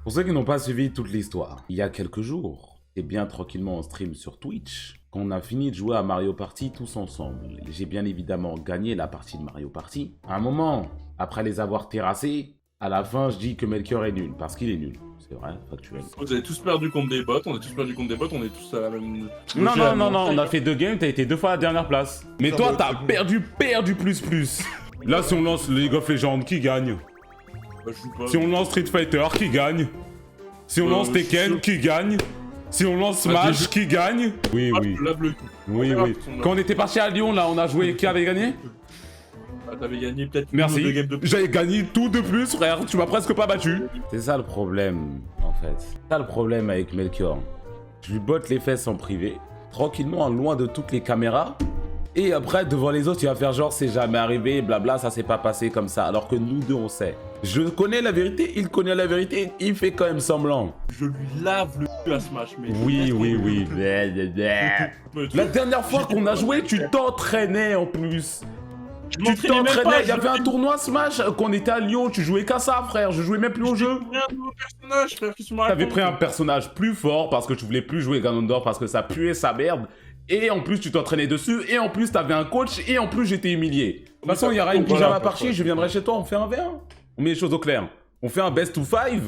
Pour ceux qui n'ont pas suivi toute l'histoire, il y a quelques jours, et bien tranquillement en stream sur Twitch, quand on a fini de jouer à Mario Party tous ensemble, j'ai bien évidemment gagné la partie de Mario Party. À un moment, après les avoir terrassés, à la fin je dis que Melchior est nul, parce qu'il est nul. C'est vrai, factuel. Vous avez tous perdu contre des bots, on a tous perdu contre des bots, on est tous à la même... Non, on a fait 2 games, t'as été 2 fois à la dernière place. Mais toi, t'as perdu plus. Là, si on lance League of Legends, qui gagne? Bah, je joue pas. Si on lance Street Fighter, qui gagne? Si on lance Tekken, qui gagne? Si on lance Smash, qui gagne? Oui. Oui. Quand on était parti à Lyon, là, on a joué, qui avait gagné? Ah, t'avais gagné peut-être Merci. 2 games de plus. J'avais gagné tout de plus, frère. Tu m'as presque pas battu. C'est ça le problème, en fait. C'est ça le problème avec Melchior. Je lui botte les fesses en privé, tranquillement, loin de toutes les caméras. Et après, devant les autres, il va faire genre c'est jamais arrivé, blabla, ça s'est pas passé comme ça. Alors que nous deux, on sait. Je connais la vérité, il connaît la vérité, il fait quand même semblant. Je lui lave le cul à Smash, mais... Oui. La dernière fois qu'on a joué, tu t'entraînais en plus. Tu t'entraînais, il y avait un tournoi Smash, qu'on était à Lyon, tu jouais qu'à ça, frère, je jouais même plus au jeu. J'ai un nouveau personnage, frère, qu'est-ce que tu me racontes? T'avais pris un personnage plus fort parce que tu voulais plus jouer Ganondorf parce que ça puait sa merde. Et en plus, tu t'entraînais dessus, et en plus, t'avais un coach, et en plus, j'étais humilié. De toute façon, il y aura une pyjama partie, je viendrai chez toi, on fait un V1. On met les choses au clair. On fait un best of 5.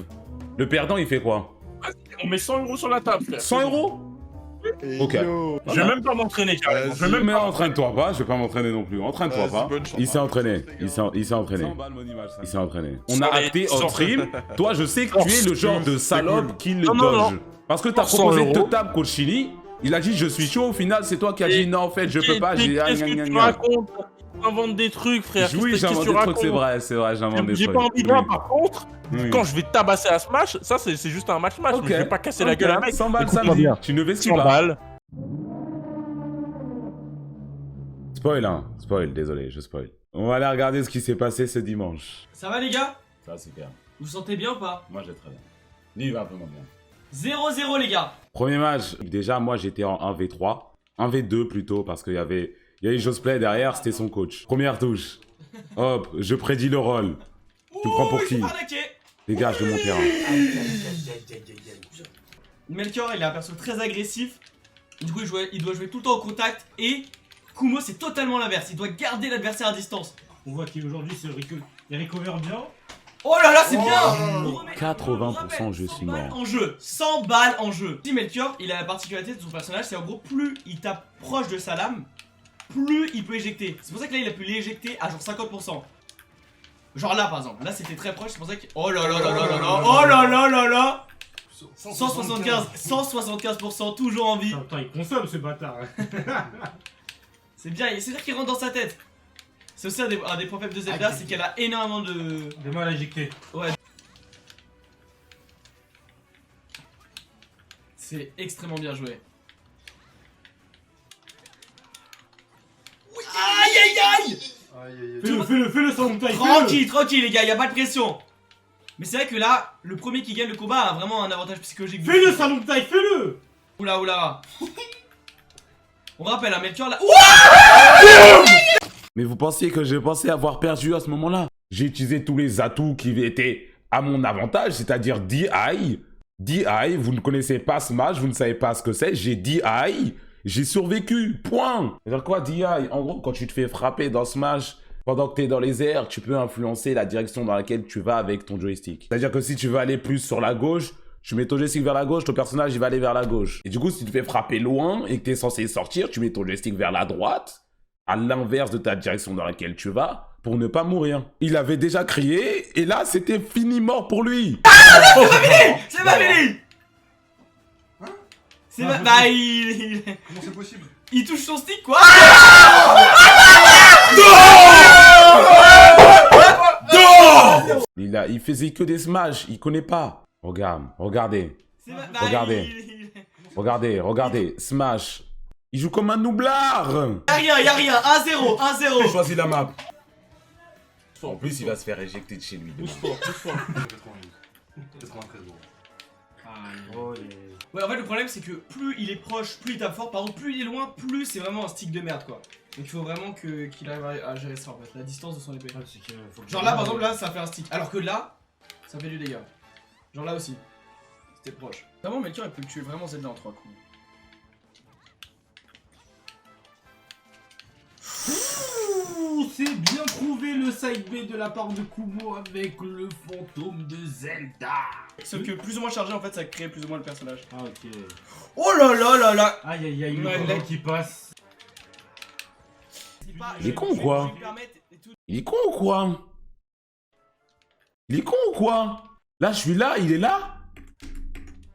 Le perdant, il fait quoi? On met 100 € sur la table, frère. 100 €? Ok. Je vais même pas m'entraîner, carrément. Mais entraîne-toi pas, je vais pas m'entraîner non plus. Entraîne-toi pas. Il s'est entraîné. Il s'est entraîné. Il s'est entraîné. On a acté en stream. Toi, je sais que tu es le genre de salope qui le dodge. Parce que t'as proposé de table coach Chili. Il a dit je suis chaud, au final c'est toi qui as dit non en fait je peux pas, j'ai... Qu'est-ce que tu racontes? Tu inventes des trucs, frère. Oui, j'invente des trucs, c'est vrai, j'invente des trucs. J'ai pas envie de voir, par contre, quand je vais tabasser à Smash, ça c'est juste un match, mais je vais pas casser la gueule à un mec. 100 balles samedi, tu ne vestis pas. 100 balles. Spoil, hein, spoil, désolé, je spoil. On va aller regarder ce qui s'est passé ce dimanche. Ça va les gars? Ça va super. Vous vous sentez bien ou pas? Moi j'ai très bien. Lui il va un peu moins bien. 0-0 les gars. Premier match, déjà moi j'étais en 1v3, 1v2 plutôt parce qu'il y avait Josplay derrière, c'était son coach. Première touche, hop, je prédis le rôle. Tu me prends pour qui? Dégage de mon terrain. Melchior il est un perso très agressif, du coup il doit jouer tout le temps au contact et Kumo c'est totalement l'inverse, il doit garder l'adversaire à distance. On voit qu'aujourd'hui il recover bien. Oh là là, c'est bien! 80% je suis mort. En jeu, 100 balles en jeu. Si Melchior, il a la particularité de son personnage, c'est en gros, plus il tape proche de sa lame, plus il peut éjecter. C'est pour ça que là, il a pu l'éjecter à genre 50%. Genre là, par exemple. Là, c'était très proche, c'est pour ça que... Oh là là là là là là! Oh là là là là! 175%, toujours en vie. Attends, il consomme ce bâtard. C'est bien, c'est-à-dire qu'il rentre dans sa tête. C'est aussi un des problèmes de Zelda, c'est qu'elle a énormément de mal à éjecter. Ouais. C'est extrêmement bien joué. Oui. Aïe aïe aïe! Fais-le sans montagne. Tranquille les gars, y a pas de pression. Mais c'est vrai que là, le premier qui gagne le combat a vraiment un avantage psychologique. Fais-le sans montagne, fais-le! Oula. On rappelle, un Melchior là. Mais vous pensiez que j'ai pensé avoir perdu à ce moment-là? J'ai utilisé tous les atouts qui étaient à mon avantage, c'est-à-dire DI. DI, vous ne connaissez pas Smash, vous ne savez pas ce que c'est, j'ai DI, j'ai survécu, point. C'est-à-dire quoi DI? En gros, quand tu te fais frapper dans Smash, pendant que tu es dans les airs, tu peux influencer la direction dans laquelle tu vas avec ton joystick. C'est-à-dire que si tu veux aller plus sur la gauche, tu mets ton joystick vers la gauche, ton personnage il va aller vers la gauche. Et du coup, si tu te fais frapper loin et que tu es censé sortir, tu mets ton joystick vers la droite, à l'inverse de ta direction dans laquelle tu vas, pour ne pas mourir. Il avait déjà crié, et là, c'était fini mort pour lui. C'est pas fini! Hein? C'est pas... Bah Comment c'est possible? Il touche son stick quoi? Il faisait que des smash, il connaît pas. Regardez, smash. Il joue comme un noublard. Y'a rien, 1-0. J'ai choisi la map. En plus, il va se faire éjecter de chez lui. Pousse-toi. 93 Ouais, en fait, le problème, c'est que plus il est proche, plus il tape fort. Par contre, plus il est loin, plus c'est vraiment un stick de merde, quoi. Donc, il faut vraiment qu'il arrive à gérer ça, en fait, la distance de son épée. Genre là, par exemple, là, ça fait un stick. Alors que là, ça fait du dégât. Genre là aussi. C'était proche. Vraiment, Melchior, il peut tuer vraiment Zelda en 3 coups. C'est bien trouvé le side B de la part de Kumo avec le fantôme de Zelda. Sauf que plus ou moins chargé, en fait, ça crée plus ou moins le personnage. Ah, ok. Oh là là là là. Aïe aïe aïe, le Ouais, combat là- qui passe. Il est con ou quoi? Il est con ou quoi? Il est con ou quoi? Là, je suis là, il est là.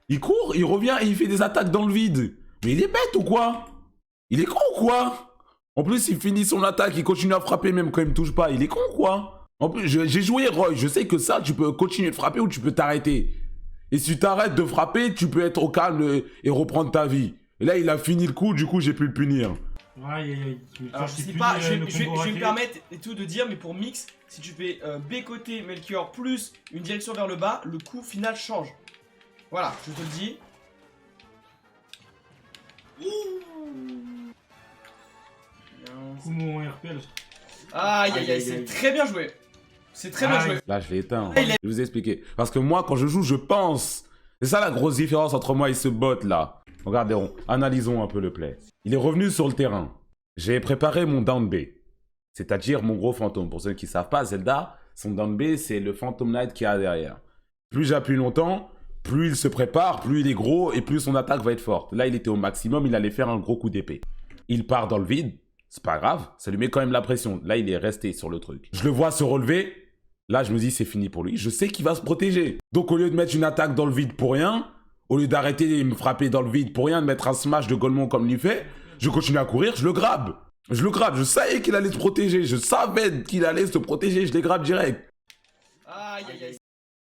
Il court, il revient et il fait des attaques dans le vide. Mais il est bête ou quoi? Il est con ou quoi? En plus, il finit son attaque, il continue à frapper même quand il me touche pas. Il est con ou quoi? En plus, j'ai joué Roy, je sais que ça, tu peux continuer de frapper ou tu peux t'arrêter. Et si tu t'arrêtes de frapper, tu peux être au calme et reprendre ta vie. Et là, il a fini le coup, du coup, j'ai pu le punir. Aïe aïe aïe. Alors, je sais pas, je vais me permettre et tout de dire, mais pour mix, si tu fais B côté Melchior plus une direction vers le bas, le coup final change. Voilà, je te le dis. Kumo en RPL. Aïe aïe Aïe, aïe, aïe, c'est aïe. très bien joué. C'est très bien Aïe. joué. Là, je l'ai éteint. Ah, il est- Je vais vous expliquer. Parce que moi, quand je joue, je pense. C'est ça la grosse différence entre moi et ce bot là. Regardez, analysons un peu le play. Il est revenu sur le terrain. J'ai préparé mon down B. C'est-à-dire mon gros fantôme. Pour ceux qui ne savent pas, Zelda, son down B, c'est le Phantom Knight qu'il y a derrière. Plus j'appuie longtemps, plus il se prépare, plus il est gros et plus son attaque va être forte. Là, il était au maximum, il allait faire un gros coup d'épée. Il part dans le vide, c'est pas grave, ça lui met quand même la pression. Là, il est resté sur le truc. Je le vois se relever. Là, je me dis, c'est fini pour lui. Je sais qu'il va se protéger. Donc, au lieu de mettre une attaque dans le vide pour rien, au lieu d'arrêter de me frapper dans le vide pour rien, de mettre un smash de Golemon comme il fait, je continue à courir, je le grabe. Je le grabe. Je savais qu'il allait se protéger. Je savais qu'il allait se protéger. Je les grabe direct. Aïe aïe aïe.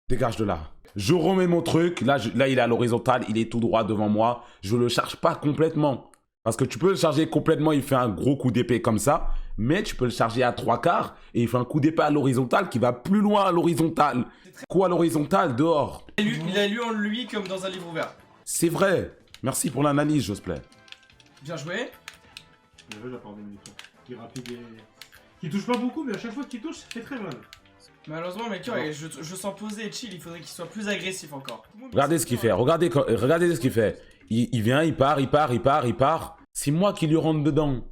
Dégage de là. Je remets mon truc. Là, là, il est à l'horizontale. Il est tout droit devant moi. Je le charge pas complètement. Parce que tu peux le charger complètement. Il fait un gros coup d'épée comme ça. Mais tu peux le charger à 3/4. Et il fait un coup d'épée à l'horizontale qui va plus loin à l'horizontale. Quoi à l'horizontale dehors? Il a lu en lui comme dans un livre ouvert. C'est vrai. Merci pour l'analyse, Josplay. Bien joué. Bien joué de la part de Melchior. Qui est rapide et... Qui touche pas beaucoup, mais à chaque fois qu'il touche, ça fait très mal. Malheureusement, Melchior, je sens posé et chill, il faudrait qu'il soit plus agressif encore. Regardez ce qu'il fait. Regardez ce qu'il fait. Il vient, il part. C'est moi qui lui rentre dedans.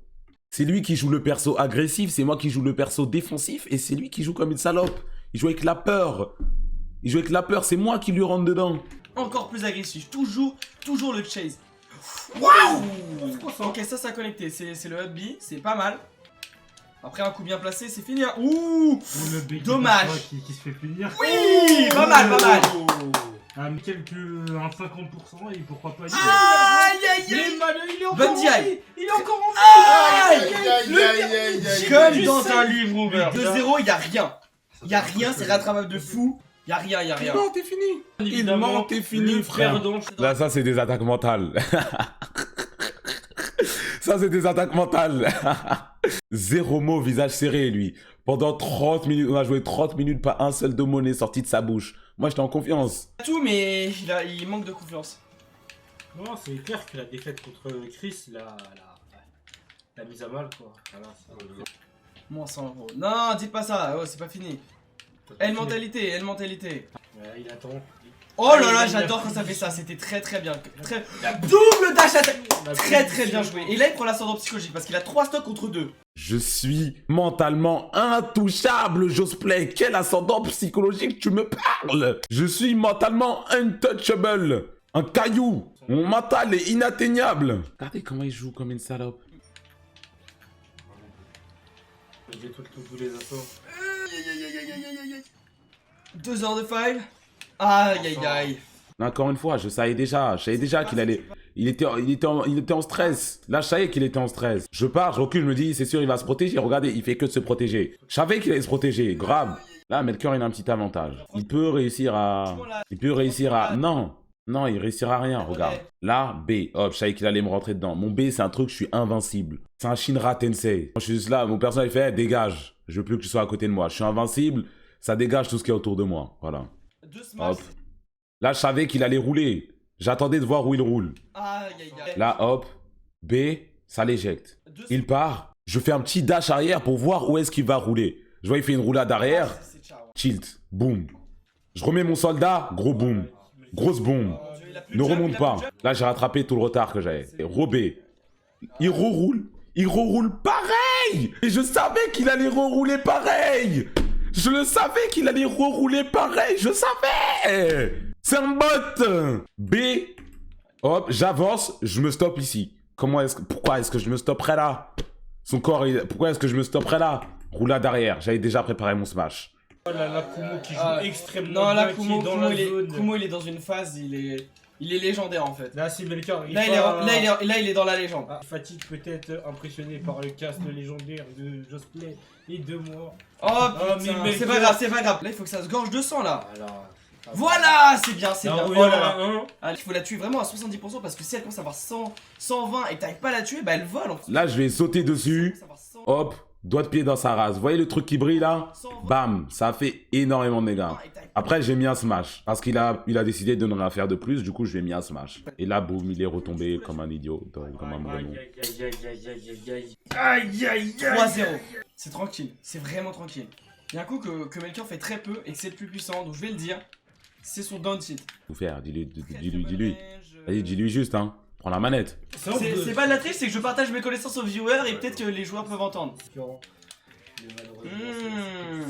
C'est lui qui joue le perso agressif, c'est moi qui joue le perso défensif, et c'est lui qui joue comme une salope. Il joue avec la peur. C'est moi qui lui rentre dedans. Encore plus agressif, toujours le chase. Waouh. Ok, ça a connecté, c'est le hub B, c'est pas mal. Après un coup bien placé, c'est fini. Ouh. Ou le bec Dommage. qui se fait punir. Oui, pas mal. Un 50% et pourquoi pas. Aïe aïe Il aïe. est malin, il est encore Bundy en aïe. vie. Il est encore en vie. Comme dans un livre ouvert. De 0, y'a rien. Y'a rien, c'est rattrapable de fou. Y'a rien. Non, t'es fini. Évidemment, t'es fini, le frère. perdant. Là, ça, c'est des attaques mentales. Ça, c'est des attaques mentales. Zéro mot, visage serré, lui. Pendant 30 minutes, on a joué 30 minutes, pas un seul de monnaie sorti de sa bouche. Moi, j'étais en confiance. Tout, mais il manque de confiance. Non, c'est clair que la défaite contre Chris l'a mise à mal, quoi. Voilà, Moins 100 euros. Non, dites pas ça, oh, c'est pas fini. Elle mentalité. Ouais, il attend. Oh là là, j'adore quand ça fait ça, c'était très bien. Double dash attaque. Très bien joué. Et là, il prend l'ascendant psychologique parce qu'il a 3 stocks contre 2. Je suis mentalement intouchable, Josplay. Quel ascendant psychologique tu me parles? Je suis mentalement untouchable. Un caillou. Mon mental est inatteignable. Regardez comment il joue comme une salope. J'ai tous les assauts. 2 heures de file. Aïe. Encore une fois, je savais déjà qu'il allait... Il était en stress. Là, je savais qu'il était en stress. Je pars, je recule, je me dis, c'est sûr, il va se protéger. Regardez, il fait que de se protéger. Je savais qu'il allait se protéger, grave. Là, Melchior, il a un petit avantage. Il peut réussir à... Non, il réussira à rien, regarde. Là, B. Hop, je savais qu'il allait me rentrer dedans. Mon B, c'est un truc, je suis invincible. C'est un Shinra Tensei. Moi, je suis juste là, mon personnage, il fait, dégage. Je veux plus que tu sois à côté de moi. Je suis invincible, ça dégage tout ce qui est autour de moi. Voilà. 2 smash. Hop. Là, je savais qu'il allait rouler. J'attendais de voir où il roule. Aïe. Là, hop. B, ça l'éjecte. Il part. Je fais un petit dash arrière pour voir où est-ce qu'il va rouler. Je vois, il fait une roulade arrière. C'est ciao. Tilt. Boum. Je remets mon soldat, gros boom. Grosse bombe. Ne remonte pas. Là, j'ai rattrapé tout le retard que j'avais. Et Robé, il reroule. Il reroule pareil. Et je savais qu'il allait rerouler pareil. Je le savais qu'il allait rerouler pareil. Je savais. C'est un bot. B. Hop, j'avance. Je me stoppe ici. Pourquoi est-ce que je me stopperais là? Son corps, pourquoi est-ce que je me stopperais là? Roulade arrière. J'avais déjà préparé mon smash. Oh là là, Kumo qui joue extrêmement non, là, bien, qui est dans la zone. Kumo, il est dans une phase, il est légendaire en fait. Là, c'est Melchior. Là, il est dans la légende. Fatigue peut-être impressionné par le cast légendaire de Josplay et de moi. Oh putain, mais c'est pas grave, c'est pas grave. Là, il faut que ça se gorge de sang là. Voilà, voilà, c'est bien, c'est bien. Oh Oh là là. Ah, il faut la tuer vraiment à 70% parce que si elle commence à avoir 100, 120 et t'arrives pas à la tuer, bah elle vole en fait. Là, je vais sauter dessus. Hop, doigt de pied dans sa race. Vous voyez le truc qui brille là? Bam, ça a fait énormément de dégâts. Après, j'ai mis un smash. Parce qu'il a décidé de ne rien faire de plus. Du coup, je lui ai mis un smash. Et là, boum, il est retombé comme un idiot. Comme un moron. Aïe aïe 3-0. C'est tranquille, c'est vraiment tranquille. Il y a un coup que Melchior fait très peu et que c'est le plus puissant, donc je vais le dire. C'est son down tilt. Faut faire, dis-lui. Vas-y, dis-lui juste, hein. Prends la manette. C'est pas de la triche, c'est que je partage mes connaissances aux viewers et peut-être que les joueurs peuvent entendre.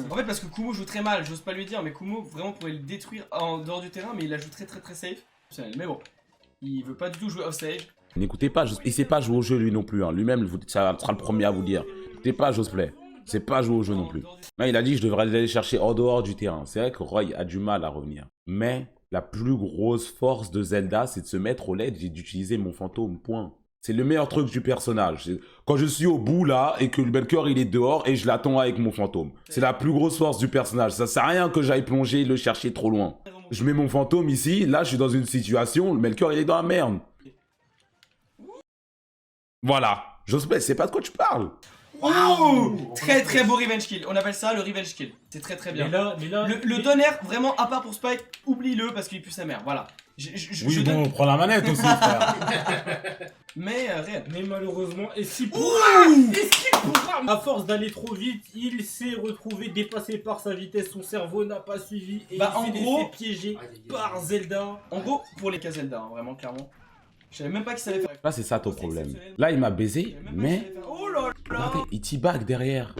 En fait, parce que Kumo joue très mal, j'ose pas lui dire, mais Kumo vraiment pourrait le détruire en dehors du terrain, mais il la joue très safe. Mais bon, il veut pas du tout jouer off stage. N'écoutez pas, il sait pas jouer au jeu lui non plus. Hein. Lui-même, ça sera le premier à vous dire. N'écoutez pas Josplay. C'est pas jouer au jeu non plus. Là, il a dit que je devrais aller chercher en dehors du terrain. C'est vrai que Roy a du mal à revenir. Mais la plus grosse force de Zelda, c'est de se mettre au LED et d'utiliser mon fantôme, point. C'est le meilleur truc du personnage. Quand je suis au bout là et que le Melchior il est dehors et je l'attends avec mon fantôme. C'est la plus grosse force du personnage. Ça sert à rien que j'aille plonger et le chercher trop loin. Je mets mon fantôme ici, là je suis dans une situation, le Melchior il est dans la merde. Voilà. Joseph, c'est pas de quoi tu parles. Wow, très beau revenge kill. On appelle ça le revenge kill. C'est très bien. Mais là, le donner, vraiment, à part pour Spike, oublie-le parce qu'il pue sa mère. Voilà. Oui, bon, on prend la manette aussi, frère. Mais rien. Mais malheureusement, est-ce qu'il pourra, à force d'aller trop vite, il s'est retrouvé dépassé par sa vitesse, son cerveau n'a pas suivi et bah, il s'est laissé piéger par Zelda. En gros, pour les cas Zelda, hein, vraiment, clairement. Je savais même pas qu'il savait faire. Là, c'est ça ton problème. Là, il m'a baisé, mais... Oh là là. Regardez, il teabag derrière.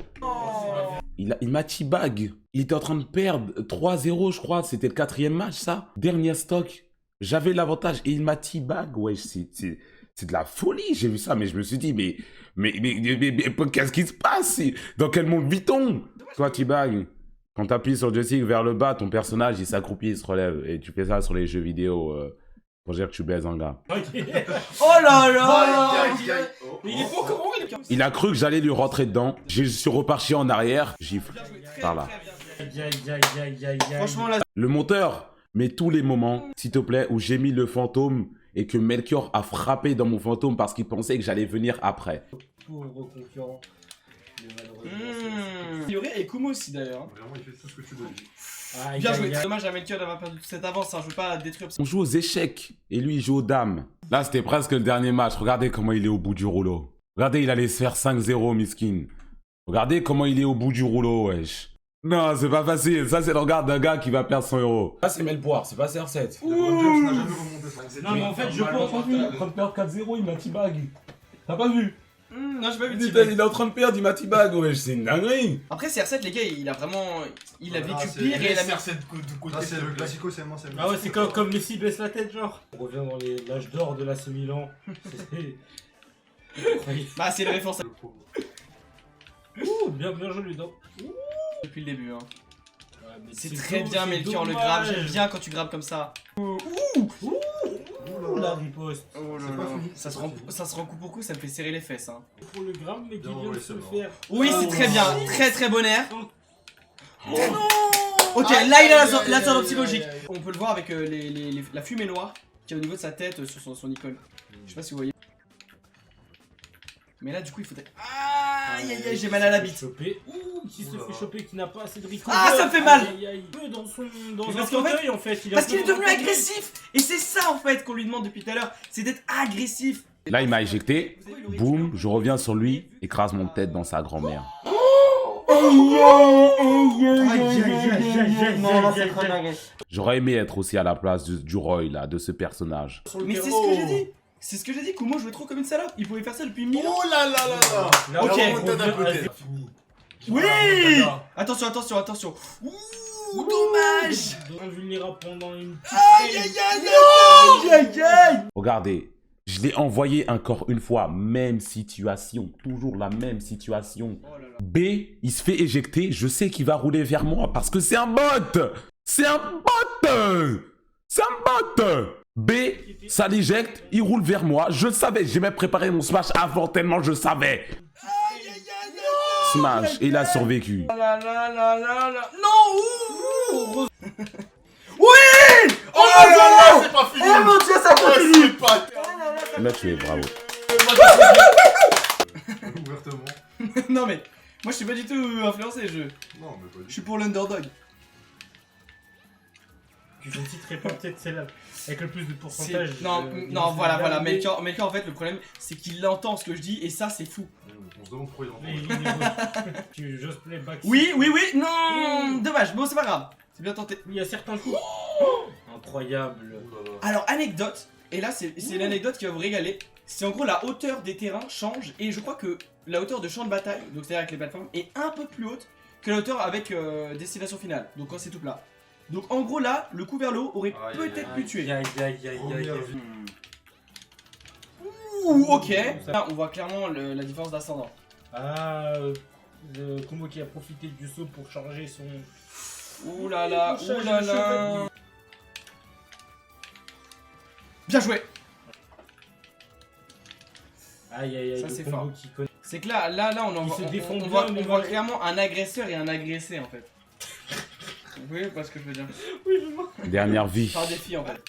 Il m'a teabag. Il était en train de perdre 3-0, je crois. C'était le 4e match, ça. Dernier stock. J'avais l'avantage et il m'a teabag. Ouais, c'est de la folie. J'ai vu ça, mais je me suis dit, mais qu'est-ce qui se passe? Dans quel monde vit-on? Toi, teabag, quand t'appuies sur le joystick vers le bas, ton personnage, il s'accroupit, il se relève. Et tu fais ça sur les jeux vidéo pour dire que tu baises un gars. Oh là là. Il est pas au courant, Il a cru que j'allais lui rentrer dedans. Je suis reparti en arrière. Gifle. Par là. Franchement, là... Le monteur, met tous les moments, s'il te plaît, où j'ai mis le fantôme et que Melchior a frappé dans mon fantôme parce qu'il pensait que j'allais venir après. Pauvre concurrent. Yuri et Kumo aussi d'ailleurs. Vraiment, il fait tout ce que tu veux. Bien joué. Dommage à Melchior d'avoir perdu toute cette avance. Hein. Je veux pas détruire. On joue aux échecs et lui il joue aux dames. Là c'était presque le dernier match. Regardez comment il est au bout du rouleau. Regardez, il allait se faire 5-0, miskin. Regardez comment il est au bout du rouleau, wesh. Non, c'est pas facile. Ça, c'est le regard d'un gars qui va perdre 100 €. Là, c'est Melpoire, c'est pas CR7. Non, mais en fait, je pense en Il est en train de perdre 4-0, il m'a teabag. T'as pas vu? Non, j'ai pas vu. Putain, il est en train de perdre, il m'a teabag, wesh. C'est une dinguerie. Après, CR7, les gars, il a vraiment. Il a vécu pire et il a mis. C'est le classico, c'est moi, c'est Ah ouais, c'est comme Messi baisse la tête, genre. On revient dans l'âge d'or de l'AC Milan. Bah, c'est le référence. Ouh, bien joué, non. Depuis le début, hein. Ouais, c'est très bien, Melchior, le grab. J'aime bien quand tu grabes comme ça. Ouh, la riposte. Oh là là. Ça se rend coup pour coup, ça me fait serrer les fesses. Hein. Pour le grab, mais qui vient de se faire. Oui, c'est très bien. Très bon air. Ok, là, il a la sortie logique. On peut le voir avec la fumée noire qui est au niveau de sa tête sur son icône. Je sais pas si vous voyez. Mais là, du coup, il faudrait. Aïe, j'ai mal à la bite. Ouh, qui se fait choper, qui n'a pas assez de recul. Ah, ça me fait mal. Dans parce un fauteuil, en fait. Parce qu'il est devenu agressif. Et c'est ça, en fait, qu'on lui demande depuis tout à l'heure. C'est d'être agressif. Là, il m'a éjecté. Boum, je reviens sur lui, écrase mon tête dans sa grand-mère. J'aurais aimé être aussi à la place du Roy, là, de ce personnage. Mais c'est ce que j'ai dit. C'est ce que j'ai dit. Kumo jouait trop comme une salope. Il pouvait faire ça depuis 1000 ans. Oh là là là là. Ok. La remontada à côté. Oui. Attention, attention, attention. Ouh, dommage. Invulnérable pendant une petite Aïe, aïe, aïe, aïe, aïe, aïe. Regardez, je l'ai envoyé encore une fois, même situation, toujours la même situation. B, il se fait éjecter, je sais qu'il va rouler vers moi parce que c'est un bot. C'est un bot. C'est un bot. B, ça l'éjecte, il roule vers moi. Je le savais, j'ai même préparé mon smash avant tellement je savais. Smash, et il a survécu. Non. Oui. Oh là là, c'est pas fini. Oh mon dieu, ça continue. C'est pas... Il m'a tué, bravo. Ouvertement. Non mais, moi je suis pas du tout influencé, je Non, mais pas du tout. suis pour l'underdog. Je ne citerai pas peut-être celle-là avec le plus de pourcentage. Non, non, voilà, Melchior en fait, le problème c'est qu'il entend ce que je dis et ça c'est fou. On se demande pourquoi il Mais entend. tu j'ose play back. Oui, non, dommage, bon c'est pas grave, c'est bien tenté. Il y a certains coups. Incroyable. Oh là là. Alors anecdote, et là c'est l'anecdote qui va vous régaler, c'est en gros la hauteur des terrains change et je crois que la hauteur de champ de bataille, donc c'est-à-dire avec les plateformes, est un peu plus haute que la hauteur avec destination finale, donc quand c'est tout plat. Donc en gros là, le coup vers le haut aurait Aïe, peut-être pu tuer. Aïe aïe aïe aïe aïe. Première vie. Ouh, ok. Là, on voit clairement la différence d'ascendant. Ah, Kumo qui a profité du saut pour changer son. Ouh là là, ouh là là. Bien joué. Aïe aïe aïe. Ça, le c'est combo fort. qui connaît. C'est que là on en Il voit, se défend on bien, voit, mais on voit voilà. clairement un agresseur et un agressé en fait. Vous voyez pas ce que je veux dire? Oui, je vois. Dernière vie. Par défi en fait.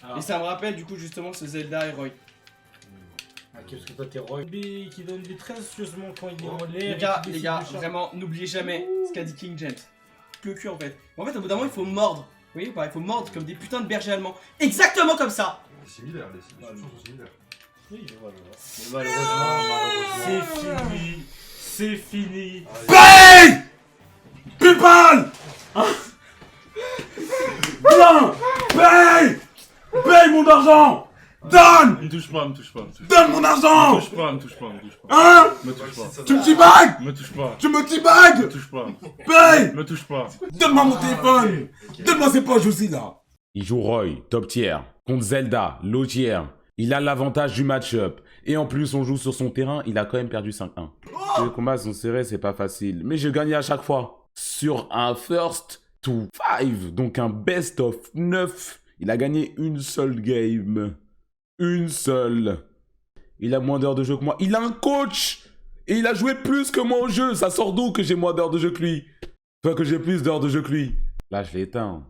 Ah, Et ça me rappelle du coup justement ce Zelda et Roy. ok, parce que toi t'es Roy B qui donne des très sérieusement quand il est en l'air. Les et gars, qui les décide gars, de charger. vraiment, n'oubliez jamais ce qu'a dit King Gent. Le cul en fait. En fait, au bout d'un moment, il faut mordre. Vous voyez ou pas? Il faut mordre comme des putains de bergers allemands. Exactement comme ça. C'est similaire, les solutions sont similaires. Oui, je vois, je vois. Mais malheureusement, c'est fini. C'est fini. Paye PayPal Bien Paye Paye mon argent Donne Me touche pas, me touche pas, me touche Donne mon argent Me touche pas, me touche pas, me touche pas. Hein Me touche pas, Tu me teabag me touche pas, Tu me teabag me touche pas, Paye me touche pas. Donne-moi mon téléphone Donne-moi ses poches aussi là. Il joue Roy, top tier, contre Zelda, low tier. Il a l'avantage du match-up. Et en plus, on joue sur son terrain, il a quand même perdu 5-1. Les combats sont serrés, c'est pas facile. Mais je gagnais à chaque fois. Sur un first to 5, donc un best of 9. Il a gagné une seule game. Une seule. Il a moins d'heures de jeu que moi. Il a un coach. Et il a joué plus que moi au jeu. Ça sort d'où que j'ai moins d'heures de jeu que lui? Enfin, que j'ai plus d'heures de jeu que lui. Là, je l'ai éteint.